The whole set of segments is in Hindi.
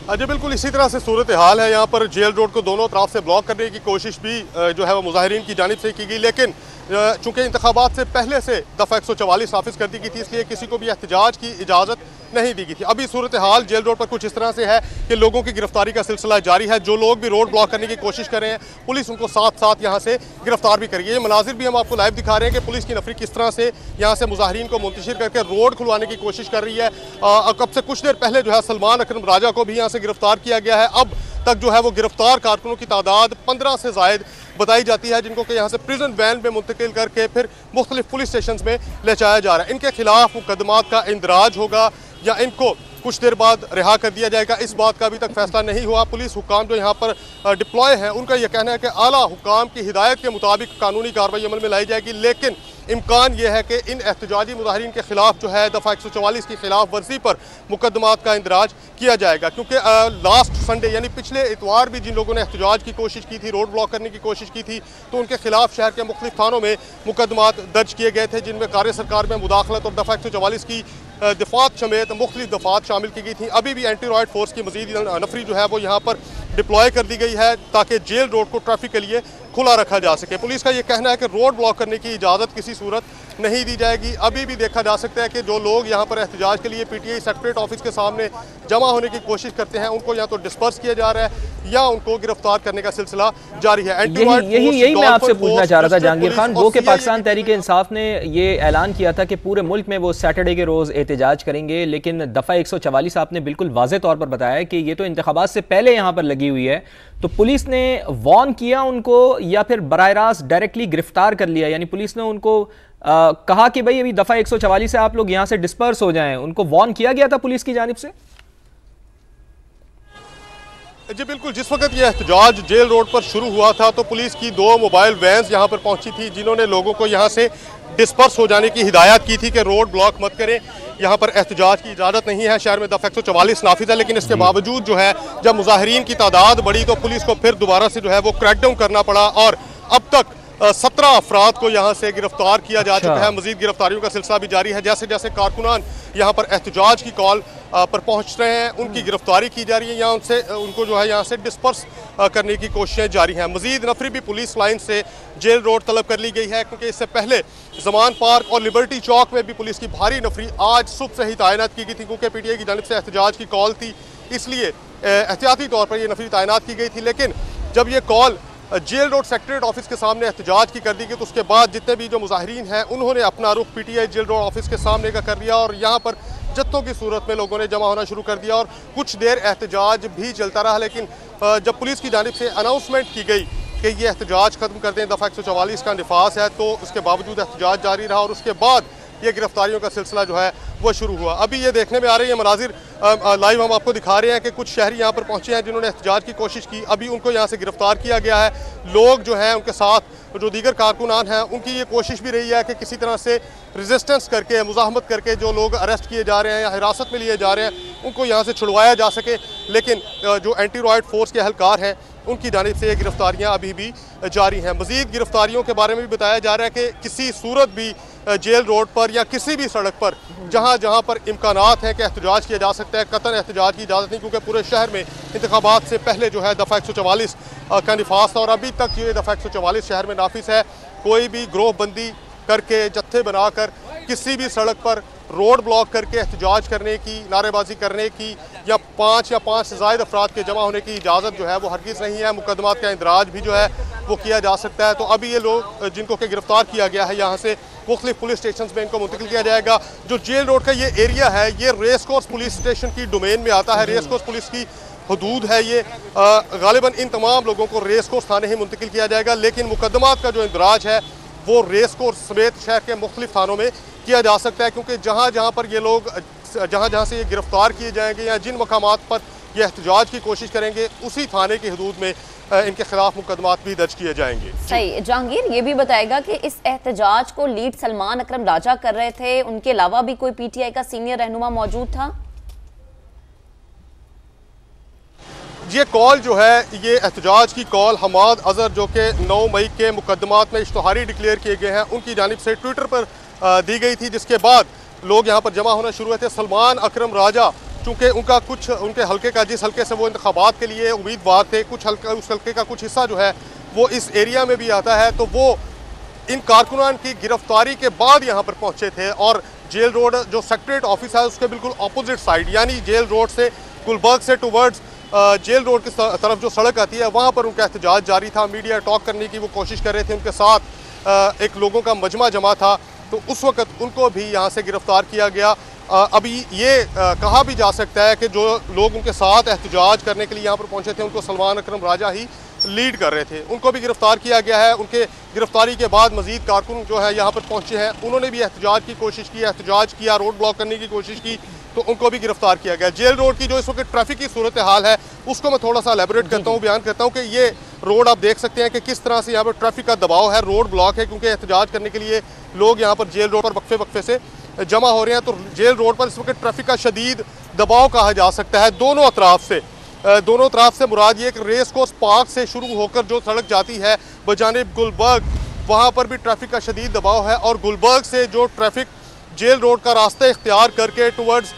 जी बिल्कुल इसी तरह से सूरत हाल है। यहाँ पर जेल रोड को दोनों तरफ से ब्लॉक करने की कोशिश भी जो है वो मुजाहिरीन की जानिब से की गई, लेकिन चूंकि इंतखाबात से पहले से दफ़ा 144 नाफिज कर दी गई थी, इसलिए किसी को भी एहतजाज की इजाज़त नहीं दी गई थी। अभी सूरत हाल जेल रोड पर कुछ इस तरह से है कि लोगों की गिरफ्तारी का सिलसिला जारी है। जो लोग भी रोड ब्लॉक करने की कोशिश कर रहे हैं, पुलिस उनको साथ साथ यहाँ से गिरफ्तार भी करेगी। ये मनाजिर भी हम आपको लाइव दिखा रहे हैं कि पुलिस की नफरी किस तरह से यहाँ से मुजाहिरीन को मुंतशिर करके रोड खुलवाने की कोशिश कर रही है। अब से कुछ देर पहले जो है सलमान अकरम राजा को भी यहाँ से गिरफ्तार किया गया है। अब तक जो है वो गिरफ्तार कारकुनों की तादाद 15 से ज़ायद बताई जाती है, जिनको कि यहाँ से प्रिजन वैन में मुंतकिल करके फिर मुख्तलिफ पुलिस स्टेशन में ले जाया जा रहा है। इनके खिलाफ मुकदमात का इंदराज होगा या इनको कुछ देर बाद रिहा कर दिया जाएगा, इस बात का अभी तक फैसला नहीं हुआ। पुलिस हुक्काम जो यहाँ पर डिप्लॉय हैं, उनका यह कहना है कि आला हुक्काम की हिदायत के मुताबिक कानूनी कार्रवाई अमल में लाई जाएगी, लेकिन इम्कान यह है कि इन एहतजाजी मुजाहिरीन के खिलाफ जो है दफ़ा 144 की खिलाफ वर्जी पर मुकदमात का इंदराज किया जाएगा। क्योंकि लास्ट संडे यानी पिछले इतवार भी जिन लोगों ने एहतजाज की कोशिश की थी, रोड ब्लॉक करने की कोशिश की थी, तो उनके खिलाफ शहर के मुख्तलिफ थानों में मुकदमात दर्ज किए गए थे, जिनमें कार्य सरकार में मुदाखलत और दफ़ा 144 की दफात समेत मुख्तलिफ दफात शामिल की गई थी। अभी भी एंटी रॉयड फोर्स की मजीद नफरी जो है वो यहाँ पर डिप्लॉय कर दी गई है ताकि जेल रोड को ट्रैफिक के लिए खुला रखा जा सके। पुलिस का ये कहना है कि रोड ब्लॉक करने की इजाज़त किसी सूरत नहीं दी जाएगी। अभी भी देखा जा सकता है कि जो लोग यहाँ पर एहतजाज के लिए पीटीआई सेक्रेटरीट ऑफिस के सामने जमा होने की कोशिश करते हैं, उनको या तो डिस्पर्स किया जा रहा है या उनको गिरफ्तार करने का सिलसिला जारी है। यही मैं आपसे पूछना चाह रहा था जहांगीर खान, वो कि पाकिस्तान तहरीक इंसाफ ने ये ऐलान किया था कि पूरे मुल्क में वो सैटरडे के रोज एहतजाज करेंगे, लेकिन दफ़ा 144 आपने बिल्कुल वाज़ेह तौर पर बताया कि ये तो इंतखाबात से पहले यहाँ पर लगी हुई है, तो पुलिस ने वॉर्न किया उनको या फिर बराह रास्त डायरेक्टली गिरफ्तार कर लिया? यानी पुलिस ने उनको कहा कि भाई अभी दफ़ा 144 से आप लोग यहाँ से डिस्पर्स हो जाएं, उनको वॉर्न किया गया था पुलिस की जानिब से? जी बिल्कुल, जिस वक्त ये एहतजाज जेल रोड पर शुरू हुआ था तो पुलिस की 2 मोबाइल वैन्स यहाँ पर पहुंची थी, जिन्होंने लोगों को यहाँ से डिस्पर्स हो जाने की हिदायत की थी कि रोड ब्लॉक मत करें, यहाँ पर एहतजाज की इजाज़त नहीं है। शहर में दफ़ा 144 नाफिज है, लेकिन इसके बावजूद जो है जब मुजाहिरीन की तादाद बढ़ी तो पुलिस को फिर दोबारा से जो है वो क्रैकडाउन करना पड़ा और अब तक 17 अफराद को यहाँ से गिरफ्तार किया जा चुका है। मजीद गिरफ्तारियों का सिलसिला भी जारी है। जैसे जैसे कारकुनान यहाँ पर एहतजाज की कॉल पर पहुँच रहे हैं, उनकी गिरफ्तारी की जा रही है या उनको जो है यहाँ से डिस्पर्स करने की कोशिशें जारी हैं। मजीद नफरी भी पुलिस लाइन से जेल रोड तलब कर ली गई है, क्योंकि इससे पहले जमान पार्क और लिबर्टी चौक में भी पुलिस की भारी नफरी आज सुबह से ही तैनात की गई थी, क्योंकि पीटीआई की जानिब से एहतजाज की कॉल थी, इसलिए एहतियाती तौर पर यह नफरी तैनात की गई थी। लेकिन जब ये कॉल जेल रोड सेक्रेटरीट ऑफिस के सामने एहतजाज की कर दी गई तो उसके बाद जितने भी जो मुजाहिरीन हैं उन्होंने अपना रुख पीटीआई जेल रोड ऑफिस के सामने का कर दिया और यहाँ पर जत्थों की सूरत में लोगों ने जमा होना शुरू कर दिया और कुछ देर एहतजाज भी चलता रहा। लेकिन जब पुलिस की जानिब से अनाउंसमेंट की गई कि ये एहतजाज खत्म कर दें, दफ़ा 144 का निफास है, तो उसके बावजूद एहतजाज जारी रहा और उसके बाद ये गिरफ्तारियों का सिलसिला जो है वो शुरू हुआ। अभी ये देखने में आ रही है मनाजिर लाइव हम आपको दिखा रहे हैं कि कुछ शहरी यहाँ पर पहुँचे हैं जिन्होंने एहतजाज की कोशिश की, अभी उनको यहाँ से गिरफ्तार किया गया है। लोग जो हैं उनके साथ जो दीगर कारकुनान हैं उनकी ये कोशिश भी रही है कि किसी तरह से रेजिस्टेंस करके, मुजाहमत करके जो लोग अरेस्ट किए जा रहे हैं या हिरासत में लिए जा रहे हैं उनको यहाँ से छुड़वाया जा सके, लेकिन जो एंटी रॉयड फोर्स के एहलकार हैं उनकी जानिब से ये गिरफ्तारियाँ अभी भी जारी हैं। मज़ीद गिरफ्तारियों के बारे में भी बताया जा रहा है कि किसी सूरत भी जेल रोड पर या किसी भी सड़क पर जहाँ जहाँ पर इम्कानात हैं कि एहतजाज किया जा सकता है, कतन एहतजाज की इजाज़त नहीं, क्योंकि पूरे शहर में इंतखाबात से पहले जो है दफ़ा 144 का निफास था और अभी तक ये दफ़ा 144 शहर में नाफिस है। कोई भी ग्रोह बंदी करके, जत्थे बनाकर किसी भी सड़क पर रोड ब्लॉक करके एहतजाज करने की, नारेबाजी करने की या 5 से ज़ायद अफराद के जमा होने की इजाज़त जो है वो हरगिज़ नहीं है। मुकदमात का इंदराज भी जो है वो किया जा सकता है। तो अभी ये लोग जिनको के गिरफ्तार किया गया है यहाँ से मुख्तलिफ पुलिस स्टेशन में इनको मुंतकिल किया जाएगा। जो जेल रोड का ये एरिया है ये रेस कोर्स पुलिस स्टेशन की डोमेन में आता है, रेस कोर्स पुलिस की हदूद है ये। गालिबन इन तमाम लोगों को रेस कोर्स थाने ही मुंतकिल किया जाएगा, लेकिन मुकदमात का जो इंदराज है वो रेस कोर्स समेत शहर के मुख्तलिफ थानों में किया जा सकता है, क्योंकि जहाँ जहाँ पर ये लोग जहाँ से ये गिरफ्तार किए जाएंगे या जिन मकामात पर ये एहतजाज की कोशिश करेंगे उसी थाने की हदूद में इनके खिलाफ मुकदमात भी दर्ज किए जाएंगे। सही। जहांगीर ये भी बताएगा कि इस एहतजाज को लीड सलमान अकरम राजा कर रहे थे, उनके अलावा भी कोई पीटीआई का सीनियर रहनुमा मौजूद था? ये कॉल जो है ये एहतजाज की कॉल हमाद अजहर जो कि 9 मई के मुकदमात में इश्तहारी डिक्लेयर किए गए हैं उनकी जानिब से ट्विटर पर दी गई थी, जिसके बाद लोग यहाँ पर जमा होना शुरू हुए थे। सलमान अकरम राजा चूँकि उनके हल्के का, जिस हल्के से वो इंतखाबात के लिए उम्मीदवार थे, उस हल्के का कुछ हिस्सा जो है वो इस एरिया में भी आता है, तो वो इन कारकुनान की गिरफ्तारी के बाद यहाँ पर पहुँचे थे। और जेल रोड जो सेक्रेटरीट ऑफिस है उसके बिल्कुल अपोजिट साइड, यानी जेल रोड से गुलबर्ग से टुवर्ड्स जेल रोड की तरफ जो सड़क आती है वहाँ पर उनका एहतजाज जारी था। मीडिया टॉक करने की वो कोशिश कर रहे थे, उनके साथ एक लोगों का मजमा जमा था, तो उस वक्त उनको भी यहाँ से गिरफ्तार किया गया। अभी ये कहा भी जा सकता है कि जो लोग उनके साथ एहतजाज करने के लिए यहाँ पर पहुँचे थे उनको सलमान अकरम राजा ही लीड कर रहे थे, उनको भी गिरफ्तार किया गया है। उनके गिरफ्तारी के बाद मजीद कारकुन जो है यहाँ पर पहुँचे हैं, उन्होंने भी एहतजाज की कोशिश की, एहतजाज किया, रोड ब्लॉक करने की कोशिश की, तो उनको भी गिरफ्तार किया गया। जेल रोड की जो इस वक्त ट्रैफिक की सूरत हाल है उसको मैं थोड़ा सा एलेबोरेट करता हूँ, बयान करता हूँ कि ये रोड आप देख सकते हैं कि किस तरह से यहाँ पर ट्रैफिक का दबाव है। रोड ब्लॉक है क्योंकि एहतजाज करने के लिए लोग यहाँ पर जेल रोड पर वक्फे वक्फे से जमा हो रहे हैं। तो जेल रोड पर इस वक्त ट्रैफिक का शदीद दबाव कहा जा सकता है दोनों अतराफ से मुराद ये कि रेस कोर्स पार्क से शुरू होकर जो सड़क जाती है बजानिब गुलबर्ग, वहाँ पर भी ट्रैफिक का शदीद दबाव है। और गुलबर्ग से जो ट्रैफिक जेल रोड का रास्ता इख्तियार करके टुवर्ड्स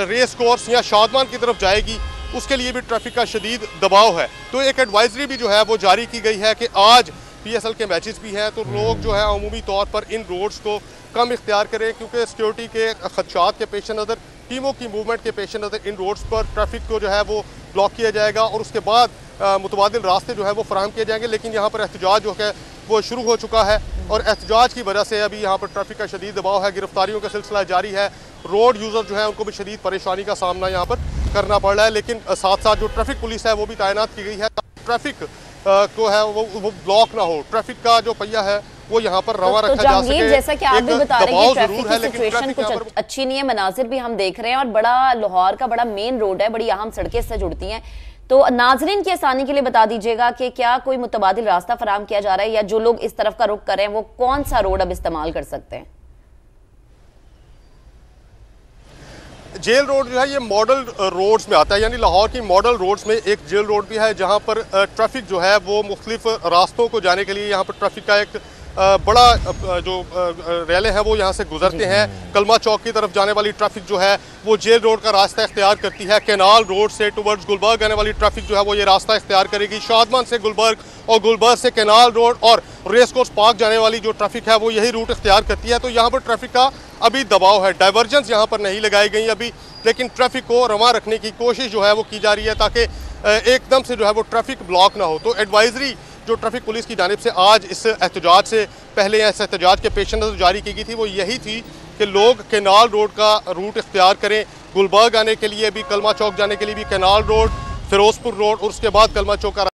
रेस कोर्स या शादमान की तरफ जाएगी, उसके लिए भी ट्रैफिक का शदीद दबाव है। तो एक एडवाइजरी भी जो है वो जारी की गई है कि आज PSL के मैचेस भी हैं, तो लोग जो है अमूमी तौर पर इन रोड्स को कम इख्तियार करें, क्योंकि सिक्योरिटी के खदशात के पेश नज़र, टीमों की मूवमेंट के पेश नज़र इन रोड्स पर ट्रैफिक को जो है वो ब्लॉक किया जाएगा और उसके बाद मुतबादिल रास्ते जो है वो फराहम किए जाएंगे। लेकिन यहाँ पर एहतजाज जो है वो शुरू हो चुका है और एहतजाज की वजह से अभी यहाँ पर ट्रैफिक का शदीद दबाव है, गिरफ्तारियों का सिलसिला जारी है। रोड यूज़र जो है उनको भी शदीद परेशानी का सामना यहाँ पर करना पड़ रहा है, लेकिन साथ साथ जो ट्रैफिक पुलिस है वो भी तैनात की गई है, ट्रैफिक को है वो ब्लॉक ना हो, ट्रैफिक का जो पहिया है वो यहाँ पर रवा रखा जा सके। जैसा कि आप भी बता रहे हैं कि ट्रैफिक की सिचुएशन कुछ अच्छी नहीं है, मनाजिर भी हम देख रहे हैं और बड़ा लाहौर का बड़ा मेन रोड है, बड़ी अहम सड़कें इससे जुड़ती हैं। तो नाजरीन की आसानी के लिए बता दीजिएगा कि क्या कोई मुतबादिल रास्ता फराहम किया जा रहा है या जो लोग इस तरफ का रुख कर रहे हैं वो कौन सा रोड अब इस्तेमाल कर सकते हैं? जेल रोड जो है ये मॉडल रोड्स में आता है, यानी लाहौर की मॉडल रोड्स में एक जेल रोड भी है जहाँ पर ट्रैफिक जो है वो मुख्तलिफ रास्तों को जाने के लिए यहाँ पर ट्रैफिक का एक बड़ा जो रैले हैं वो यहाँ से गुजरते हैं। कलमा चौक की तरफ जाने वाली ट्रैफिक जो है वो जेल रोड का रास्ता इख्तियार करती है। कैनाल रोड से टुवर्ड्स गुलबर्ग आने वाली ट्रैफिक जो है वो ये रास्ता इख्तियार करेगी। शादमान से गुलबर्ग और गुलबर्ग से कैनाल रोड और रेस कोर्स पार्क जाने वाली जो ट्रैफिक है वो यही रूट इख्तियार करती है। तो यहाँ पर ट्रैफिक का अभी दबाव है, डाइवर्जेंस यहाँ पर नहीं लगाई गई अभी, लेकिन ट्रैफिक को रवा रखने की कोशिश जो है वो की जा रही है ताकि एकदम से जो है वो ट्रैफिक ब्लॉक ना हो। तो एडवाइजरी जो ट्रैफिक पुलिस की जानिब से आज इस एहतजाज से पहले इस एहतजाज के पेश नज़र जारी की गई थी वो यही थी कि लोग कैनाल रोड का रूट इख्तियार करें। गुलबर्ग आने के लिए भी, कलमा चौक जाने के लिए भी कैनाल रोड, फिरोजपुर रोड और उसके बाद कलमा चौक का